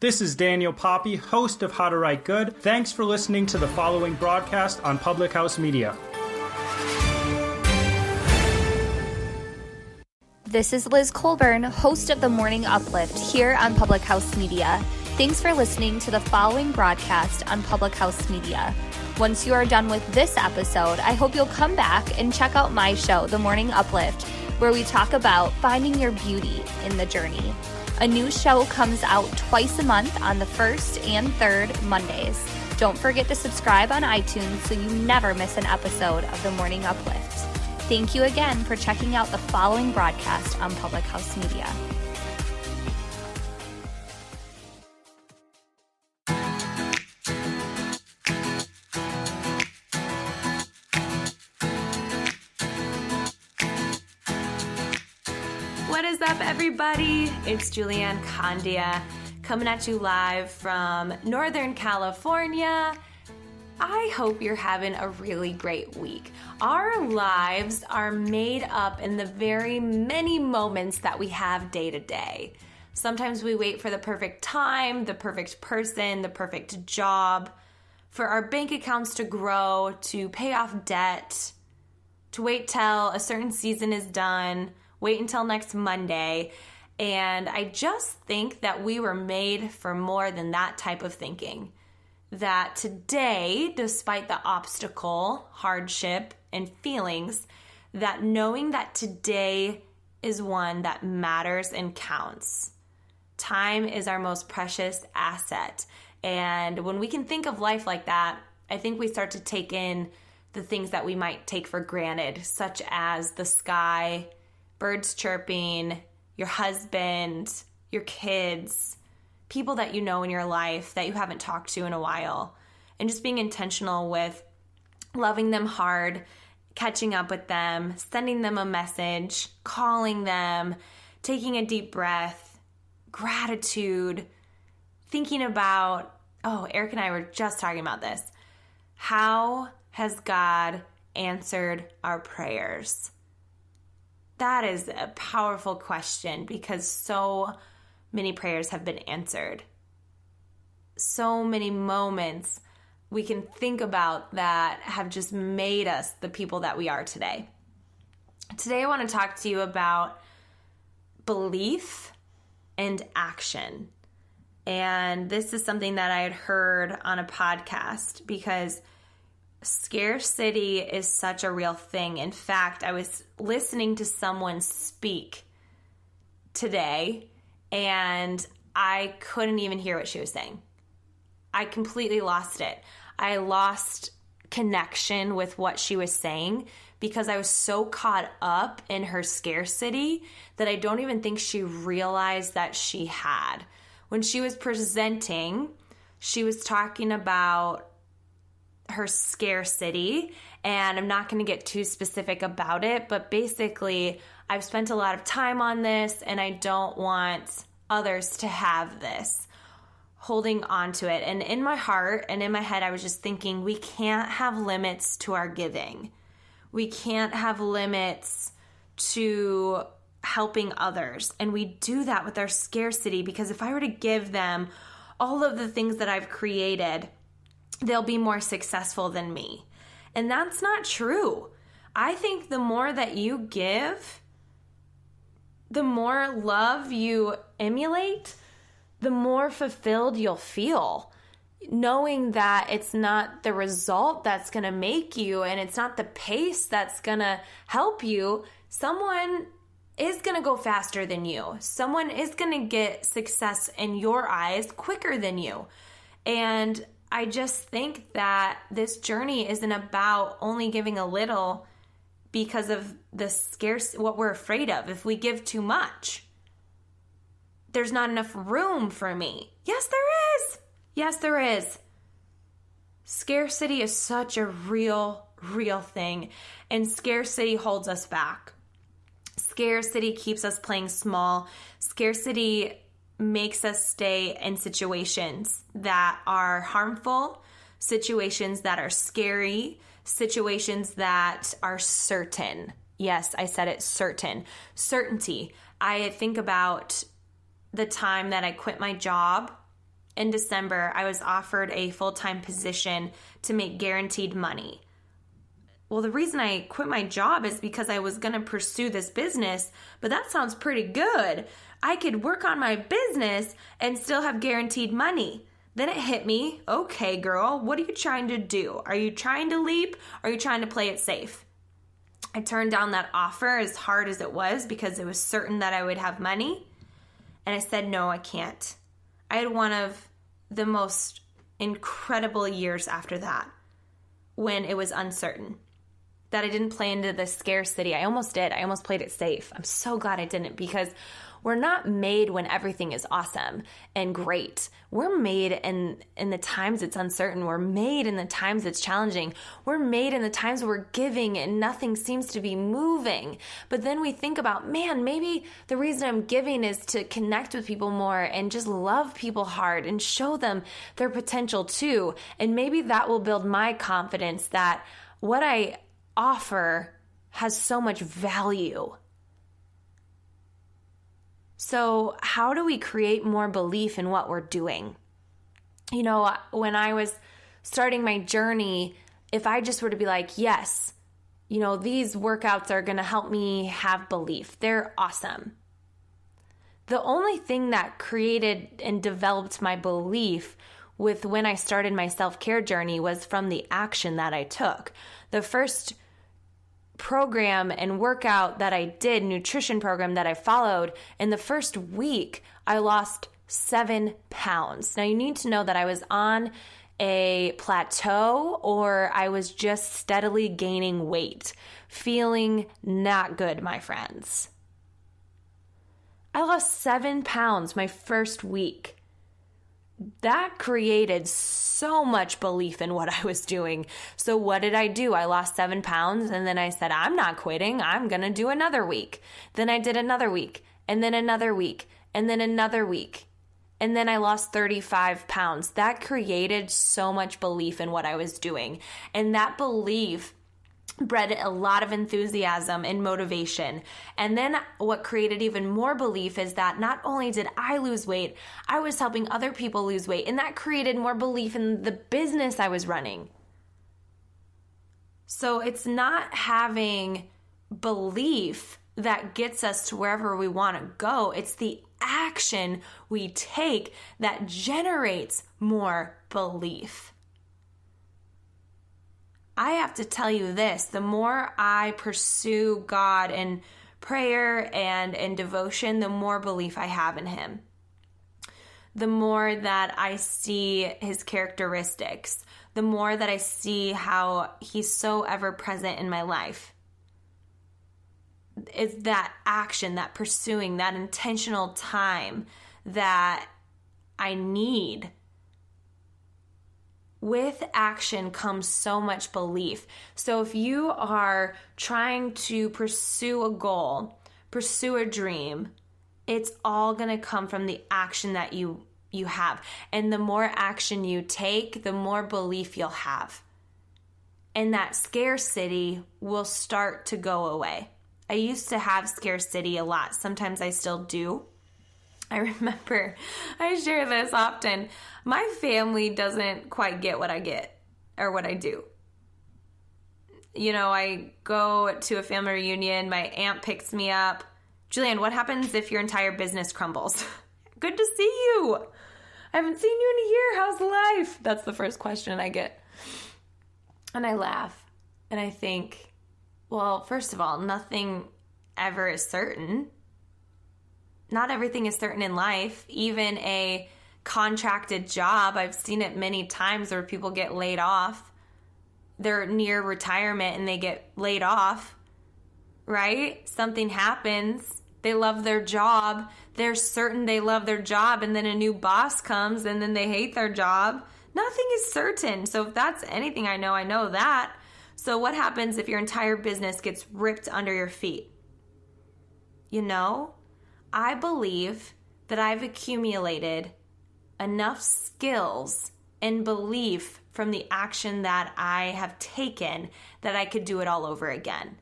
This is Daniel Poppy, host of How to Write Good. Thanks for listening to the following broadcast on Public House Media. This is Liz Colburn, host of The Morning Uplift here on Public House Media. Thanks for listening to the following broadcast on Public House Media. Once you are done with this episode, I hope you'll come back and check out my show, The Morning Uplift, where we talk about finding your beauty in the journey. A new show comes out twice a month on the first and third Mondays. Don't forget to subscribe on iTunes so you never miss an episode of The Morning Uplift. Thank you again for checking out the following broadcast on Public House Media. What is up, everybody? It's Julianne Condia coming at you live from Northern California. I hope you're having a really great week. Our lives are made up in the very many moments that we have day to day. Sometimes we wait for the perfect time, the perfect person, the perfect job, for our bank accounts to grow, to pay off debt, to wait till a certain season is done, wait until next Monday. And I just think that we were made for more than that type of thinking. That today, despite the obstacle, hardship, and feelings, that knowing that today is one that matters and counts. Time is our most precious asset. And when we can think of life like that, I think we start to take in the things that we might take for granted, such as the sky, birds chirping, your husband, your kids, people that you know in your life that you haven't talked to in a while, and just being intentional with loving them hard, catching up with them, sending them a message, calling them, taking a deep breath, gratitude, thinking about, Eric and I were just talking about this. How has God answered our prayers? That is a powerful question because so many prayers have been answered. So many moments we can think about that have just made us the people that we are today. Today I want to talk to you about belief and action. And this is something that I had heard on a podcast because scarcity is such a real thing. In fact, I was listening to someone speak today and I couldn't even hear what she was saying. I completely lost it. I lost connection with what she was saying because I was so caught up in her scarcity that I don't even think she realized that she had. When she was presenting, she was talking about her scarcity, and I'm not going to get too specific about it, but basically I've spent a lot of time on this and I don't want others to have this, holding on to it. And in my heart and in my head, I was just thinking we can't have limits to our giving. We can't have limits to helping others. And we do that with our scarcity because if I were to give them all of the things that I've created, they'll be more successful than me. And that's not true. I think the more that you give, the more love you emulate, the more fulfilled you'll feel. Knowing that it's not the result that's going to make you and it's not the pace that's going to help you. Someone is going to go faster than you. Someone is going to get success in your eyes quicker than you. And I just think that this journey isn't about only giving a little because of the scarce, what we're afraid of. If we give too much, there's not enough room for me. Yes, there is. Yes, there is. Scarcity is such a real thing, and scarcity holds us back. Scarcity keeps us playing small. Scarcity makes us stay in situations that are harmful, situations that are scary, situations that are certain. Yes, I said it, certain. Certainty. I think about the time that I quit my job in December, I was offered a full-time position to make guaranteed money. Well, the reason I quit my job is because I was going to pursue this business, but that sounds pretty good. I could work on my business and still have guaranteed money. Then it hit me, okay, girl, what are you trying to do? Are you trying to leap or are you trying to play it safe? I turned down that offer as hard as it was because it was certain that I would have money. And I said, no, I can't. I had one of the most incredible years after that when it was uncertain, that I didn't play into the scarcity. I almost did. I almost played it safe. I'm so glad I didn't, because we're not made when everything is awesome and great. We're made in the times it's uncertain. We're made in the times it's challenging. We're made in the times we're giving and nothing seems to be moving. But then we think about, man, maybe the reason I'm giving is to connect with people more and just love people hard and show them their potential too. And maybe that will build my confidence that what I offer has so much value. So how do we create more belief in what we're doing? You know, when I was starting my journey, if I just were to be like, yes, you know, these workouts are going to help me have belief. They're awesome. The only thing that created and developed my belief with when I started my self-care journey was from the action that I took. The first program and workout that I did, nutrition program that I followed, in the first week, I lost 7 pounds. Now you need to know that I was on a plateau or I was just steadily gaining weight, feeling not good, my friends. I lost 7 pounds my first week. That created so much belief in what I was doing. So what did I do? I lost 7 pounds and then I said, I'm not quitting. I'm going to do another week. Then I did another week and then another week and then another week. And then I lost 35 pounds. That created so much belief in what I was doing. And that belief bred a lot of enthusiasm and motivation. And then what created even more belief is that not only did I lose weight, I was helping other people lose weight. And that created more belief in the business I was running. So it's not having belief that gets us to wherever we want to go. It's the action we take that generates more belief. I have to tell you this, the more I pursue God in prayer and in devotion, the more belief I have in Him. The more that I see His characteristics, the more that I see how He's so ever present in my life. It's that action, that pursuing, that intentional time that I need. With action comes so much belief. So if you are trying to pursue a goal, pursue a dream, it's all going to come from the action that you have. And the more action you take, the more belief you'll have. And that scarcity will start to go away. I used to have scarcity a lot. Sometimes I still do. I remember, I share this often. My family doesn't quite get what I get or what I do. You know, I go to a family reunion, my aunt picks me up. Julianne, what happens if your entire business crumbles? Good to see you. I haven't seen you in a year. How's life? That's the first question I get. And I laugh and I think, well, first of all, nothing ever is certain. Not everything is certain in life. Even a contracted job, I've seen it many times where people get laid off. They're near retirement and they get laid off, right? Something happens. They love their job. They're certain they love their job, and then a new boss comes and then they hate their job. Nothing is certain. So if that's anything I know that. So what happens if your entire business gets ripped under your feet? You know? I believe that I've accumulated enough skills and belief from the action that I have taken that I could do it all over again.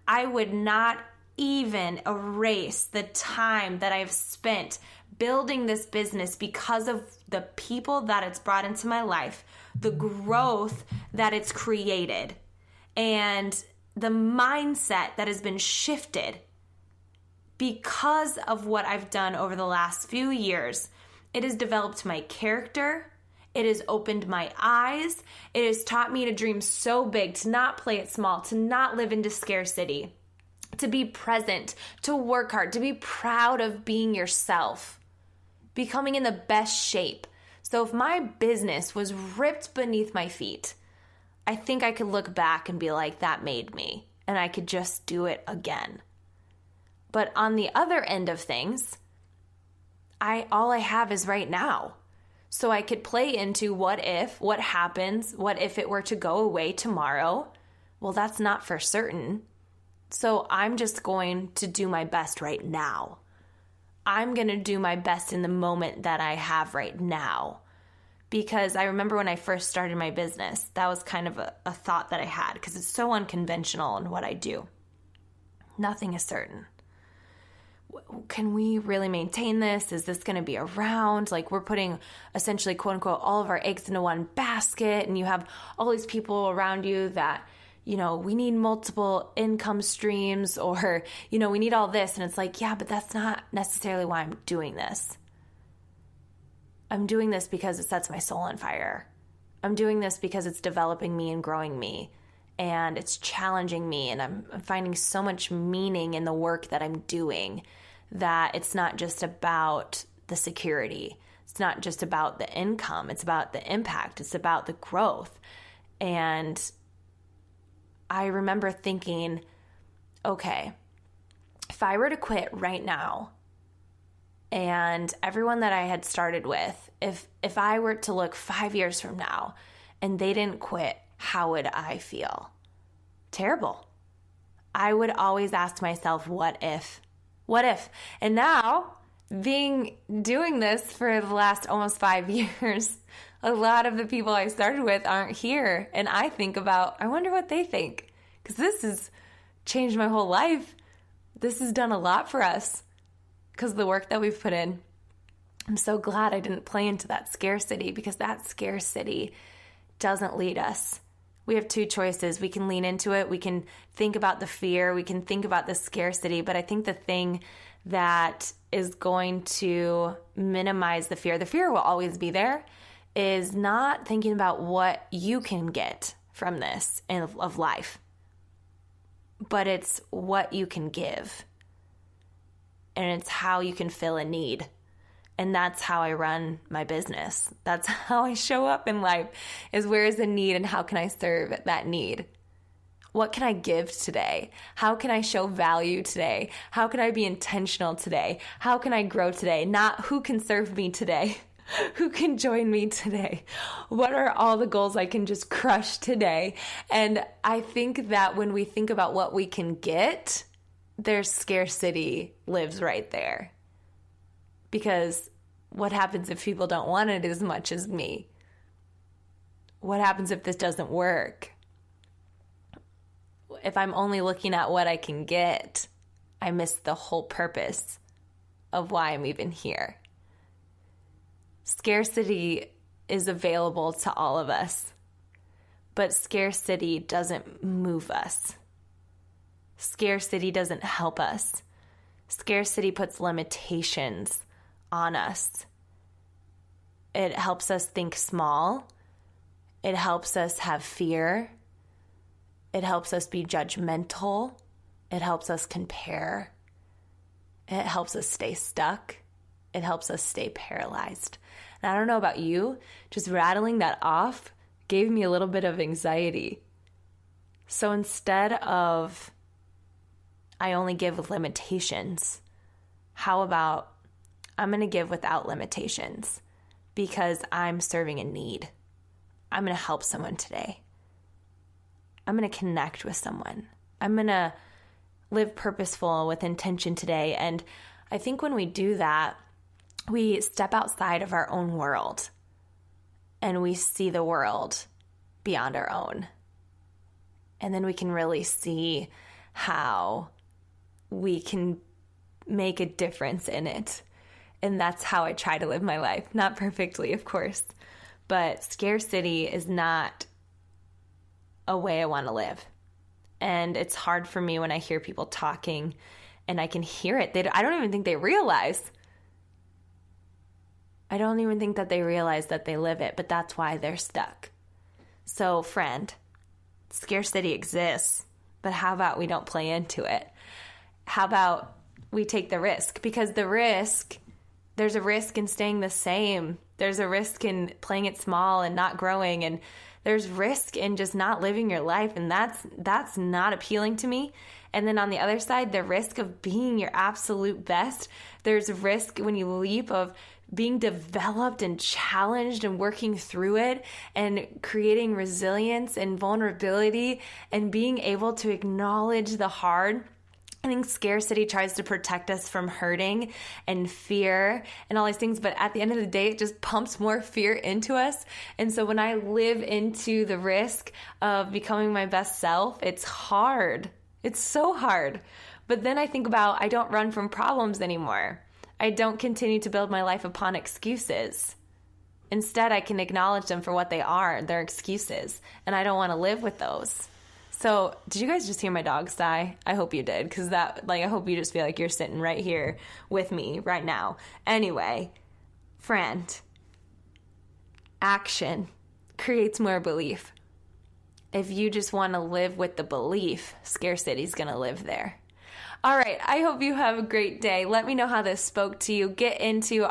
I would not even erase the time that I've spent building this business because of the people that it's brought into my life, the growth that it's created, and the mindset that has been shifted because of what I've done over the last few years. It has developed my character. It has opened my eyes. It has taught me to dream so big, to not play it small, to not live into scarcity, to be present, to work hard, to be proud of being yourself, becoming in the best shape. So if my business was ripped beneath my feet, I think I could look back and be like, that made me, and I could just do it again. But on the other end of things, all I have is right now. So I could play into what happens, what if it were to go away tomorrow? Well, that's not for certain. So I'm just going to do my best right now. I'm going to do my best in the moment that I have right now. Because I remember when I first started my business, that was kind of a thought that I had, because it's so unconventional in what I do. Nothing is certain. Can we really maintain this? Is this going to be around? Like, we're putting essentially, quote unquote, all of our eggs into one basket, and you have all these people around you that, we need multiple income streams, or, we need all this. And it's like, yeah, but that's not necessarily why I'm doing this. I'm doing this because it sets my soul on fire. I'm doing this because it's developing me and growing me, and it's challenging me, and I'm finding so much meaning in the work that I'm doing that it's not just about the security. It's not just about the income. It's about the impact. It's about the growth. And I remember thinking, okay, if I were to quit right now, and everyone that I had started with, if I were to look 5 years from now and they didn't quit, how would I feel? Terrible. I would always ask myself, what if? What if? And now, doing this for the last almost 5 years, a lot of the people I started with aren't here. And I think about, I wonder what they think. Because this has changed my whole life. This has done a lot for us because of the work that we've put in. I'm so glad I didn't play into that scarcity, because that scarcity doesn't lead us. We have two choices. We can lean into it. We can think about the fear. We can think about the scarcity. But I think the thing that is going to minimize the fear will always be there, is not thinking about what you can get from this of life, but it's what you can give. And it's how you can fill a need. And that's how I run my business. That's how I show up in life, is where is the need and how can I serve that need? What can I give today? How can I show value today? How can I be intentional today? How can I grow today? Not who can serve me today? Who can join me today? What are all the goals I can just crush today? And I think that when we think about what we can get, their scarcity lives right there. Because what happens if people don't want it as much as me? What happens if this doesn't work? If I'm only looking at what I can get, I miss the whole purpose of why I'm even here. Scarcity is available to all of us, but scarcity doesn't move us. Scarcity doesn't help us. Scarcity puts limitations on us. It helps us think small. It helps us have fear. It helps us be judgmental. It helps us compare. It helps us stay stuck. It helps us stay paralyzed. And I don't know about you, just rattling that off gave me a little bit of anxiety. So instead of I only give limitations, how about I'm going to give without limitations, because I'm serving a need. I'm going to help someone today. I'm going to connect with someone. I'm going to live purposeful with intention today. And I think when we do that, we step outside of our own world and we see the world beyond our own. And then we can really see how we can make a difference in it. And that's how I try to live my life. Not perfectly, of course, but scarcity is not a way I want to live. And it's hard for me when I hear people talking and I can hear it. I don't even think they realize. I don't even think that they realize that they live it, but that's why they're stuck. So, friend, scarcity exists, but how about we don't play into it? How about we take the risk? Because there's a risk in staying the same. There's a risk in playing it small and not growing, and there's risk in just not living your life, and that's not appealing to me. And then on the other side, the risk of being your absolute best. There's a risk when you leap of being developed and challenged and working through it and creating resilience and vulnerability and being able to acknowledge the hard. I think scarcity tries to protect us from hurting and fear and all these things, but at the end of the day, it just pumps more fear into us. And so when I live into the risk of becoming my best self, it's hard. It's so hard. But then I think about, I don't run from problems anymore. I don't continue to build my life upon excuses. Instead, I can acknowledge them for what they are. They're excuses, and I don't want to live with those. So, did you guys just hear my dog sigh? I hope you did, because I hope you just feel like you're sitting right here with me right now. Anyway, friend, action creates more belief. If you just want to live with the belief, scarcity's going to live there. All right, I hope you have a great day. Let me know how this spoke to you. Get into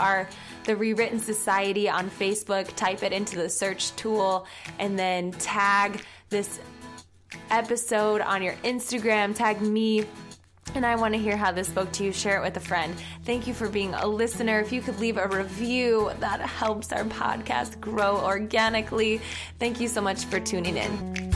the Rewritten Society on Facebook, type it into the search tool, and then tag this episode on your Instagram, tag me, and I want to hear how this spoke to you. Share it with a friend. Thank you for being a listener. If you could leave a review, that helps our podcast grow organically. Thank you so much for tuning in.